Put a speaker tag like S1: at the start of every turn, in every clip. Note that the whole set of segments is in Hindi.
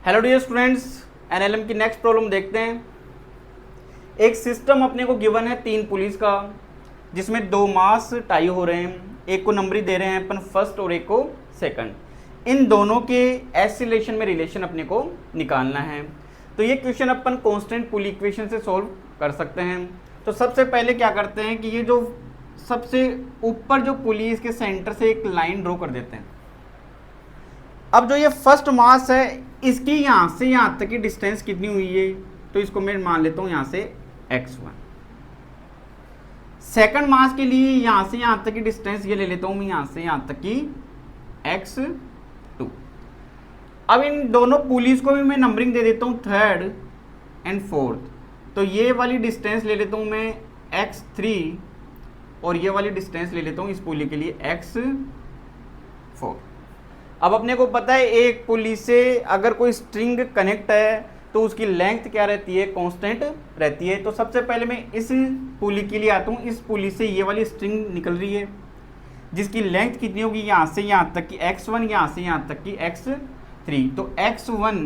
S1: हेलो डियर स्टूडेंट्स, एनएलएम की नेक्स्ट प्रॉब्लम देखते हैं। एक सिस्टम अपने को गिवन है 3 पुलिस का, जिसमें 2 मास टाई हो रहे हैं, एक को नंबरी दे रहे हैं अपन फर्स्ट और एक को सेकंड। इन दोनों के एसिलेशन में रिलेशन अपने को निकालना है। तो ये क्वेश्चन अपन कांस्टेंट पुली इक्वेशन से सॉल्व कर सकते हैं। तो सबसे पहले क्या करते हैं कि ये जो सबसे ऊपर जो पुली इसके सेंटर से एक लाइन ड्रॉ कर देते हैं। अब जो ये फर्स्ट मास है इसकी यहाँ से यहाँ तक की डिस्टेंस कितनी हुई है, तो इसको मैं मान लेता हूँ यहाँ से x1। सेकंड मास के लिए यहाँ से यहाँ तक की डिस्टेंस ये ले लेता हूँ मैं यहाँ से यहाँ तक की x2। अब इन दोनों पुलिस को भी मैं नंबरिंग दे देता हूँ थर्ड एंड फोर्थ। तो ये वाली डिस्टेंस ले लेता हूँ मैं x3 और ये वाली डिस्टेंस ले लेता हूँ इस पुली के लिए x4। अब अपने को पता है एक पुली से अगर कोई स्ट्रिंग कनेक्ट है तो उसकी लेंथ क्या रहती है, कांस्टेंट रहती है। तो सबसे पहले मैं इस पुली के लिए आता हूँ। इस पुली से ये वाली स्ट्रिंग निकल रही है जिसकी लेंथ कितनी होगी, यहाँ से यहाँ तक की x1, यहाँ से यहाँ तक की x3। तो x1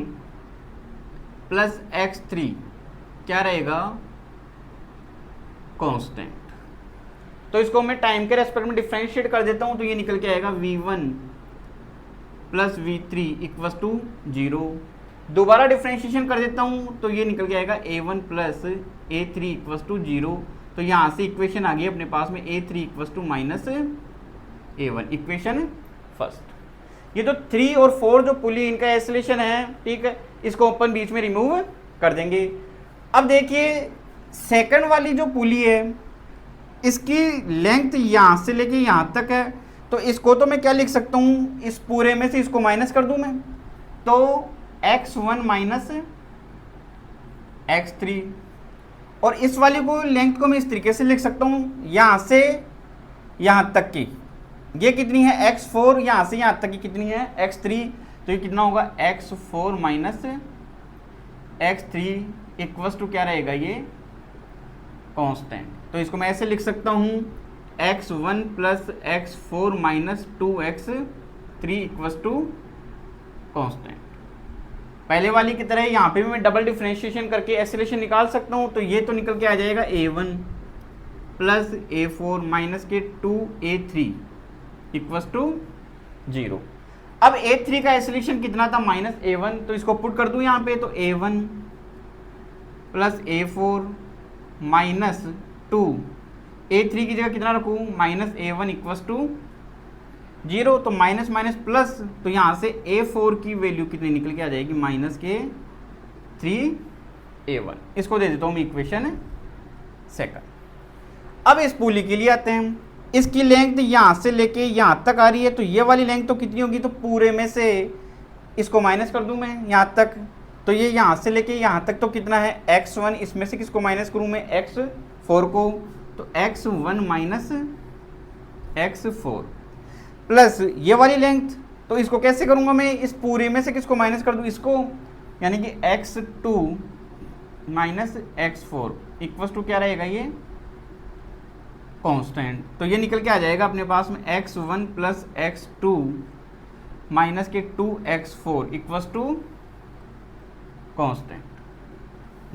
S1: प्लस x3 क्या रहेगा, कांस्टेंट। तो इसको मैं टाइम के रेस्पेक्ट में डिफरेंशिएट कर देता हूँ, तो ये निकल के आएगा v1 plus v3 equals to 0। दोबारा डिफ्रेंशिएशन कर देता हूँ तो ये निकल के आएगा a1 plus a3 equals to 0। तो यहाँ से इक्वेशन आ गई अपने पास में a3 equals to minus a1, equation first. ये जो 3 और 4 जो पुली इनका एसिलेशन है, ठीक है, इसको अपन बीच में रिमूव कर देंगे। अब देखिए सेकंड वाली जो पुली है इसकी लेंथ यहाँ से लेके यहाँ तक है, तो इसको तो मैं क्या लिख सकता हूँ, इस पूरे में से इसको माइनस कर दूँ मैं, तो x1 माइनस x3। और इस वाली को लेंथ को मैं इस तरीके से लिख सकता हूँ, यहाँ से यहाँ तक की ये कितनी है x4, यहाँ से यहाँ तक की कितनी है x3। तो ये कितना होगा x4 minus x3 equals to क्या रहेगा, ये कांस्टेंट। तो इसको मैं ऐसे लिख सकता हूँ x1 plus x4 minus 2x3 equals to constant. पहले वाली की तरह यहाँ पे भी मैं डबल डिफरेंशिएशन करके एसिलेशन निकाल सकता हूँ। तो ये तो निकल के आ जाएगा a1 प्लस a4 माइनस के 2a3 इक्वस टू 0। अब a3 का एसिलेशन कितना था, माइनस a1, तो इसको पुट कर दूँ यहाँ पे, तो a1 plus a4 minus 2, a3 की जगह कितना रखूँ, माइनस a1 इक्वस टू 0। तो माइनस माइनस प्लस, तो यहाँ से a4 की वैल्यू कितनी निकल के आ जाएगी, माइनस के 3a1। इसको दे देता हूँ मैं इक्वेशन सेकंड। अब इस पुली के लिए आते हैं। इसकी लेंथ यहाँ से लेके यहाँ तक आ रही है, तो ये वाली लेंथ तो कितनी होगी, तो पूरे में से इसको माइनस कर दूँ मैं यहाँ तक। तो ये यहाँ से लेके यहाँ तक तो कितना है x1, इसमें से किसको माइनस करूँ मैं, x4 को। तो x1 माइनस x4 प्लस ये वाली लेंथ, तो इसको कैसे करूँगा मैं, इस पूरे में से किसको माइनस कर दूँ, इसको, यानी कि x2 minus x4 equals to क्या रहेगा, ये कांस्टेंट। तो ये निकल के आ जाएगा अपने पास में x1 प्लस x2 माइनस के 2x4 equals to constant.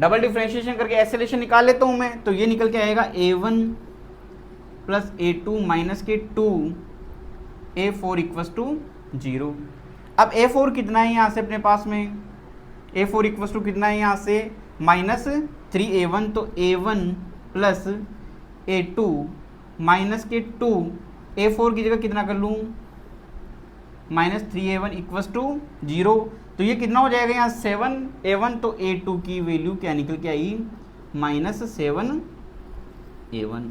S1: Double differentiation करके एसिलेशन निकाल लेता हूँ मैं, तो ये निकल के आएगा a1 प्लस a2 माइनस के 2a4 इक्वस टू 0। अब a4 कितना है यहाँ से अपने पास में, a4 इक्वस टू कितना है यहाँ से, माइनस 3a1। तो a1 प्लस a2 माइनस के 2a4 की जगह कितना कर लूँ, माइनस 3a1 इक्वस टू 0। तो ये कितना हो जाएगा यहाँ 7a1। तो a2 की वैल्यू क्या निकल के आई, माइनस 7a1।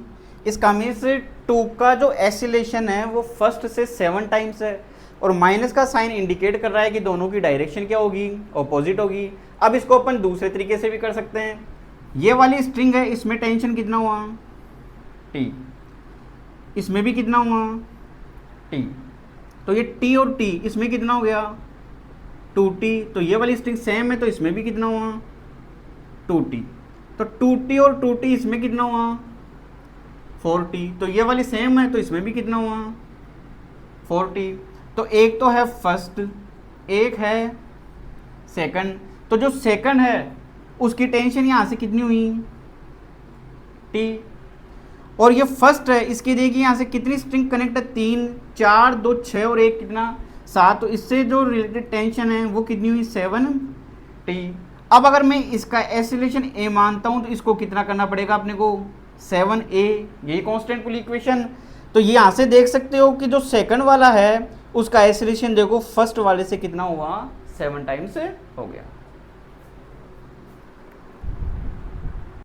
S1: इसका मीन्स 2 का जो एसिलेशन है वो फर्स्ट से 7 टाइम्स है, और माइनस का साइन इंडिकेट कर रहा है कि दोनों की डायरेक्शन क्या होगी, ऑपोजिट होगी। अब इसको अपन दूसरे तरीके से भी कर सकते हैं। ये वाली स्ट्रिंग है, इसमें टेंशन कितना हुआ, T, इसमें भी कितना हुआ, T। तो ये T और T इसमें कितना हो गया, 2T। तो ये वाली स्ट्रिंग सेम है, तो इसमें भी कितना हुआ, 2T। तो 2T और 2T इसमें कितना हुआ, 4T। तो ये वाली सेम है, तो इसमें भी कितना हुआ, 4T। तो एक तो है फर्स्ट, एक है सेकंड, तो जो सेकंड है उसकी टेंशन यहाँ से कितनी हुई टी, और ये फर्स्ट है इसकी देखिए यहाँ से कितनी स्ट्रिंग कनेक्ट है 3 4 2 6 और 1 कितना 7, तो इससे जो रिलेटेड टेंशन है वो कितनी हुई 7 टी। अब अगर मैं इसका एक्सीलरेशन ए मानता हूँ तो इसको कितना करना पड़ेगा अपने को 7a, यही कांस्टेंट पुल इक्वेशन। तो ये यहाँ से देख सकते हो कि जो सेकंड वाला है उसका एक्सीलरेशन देखो फर्स्ट वाले से कितना हुआ 7 टाइम्स हो गया।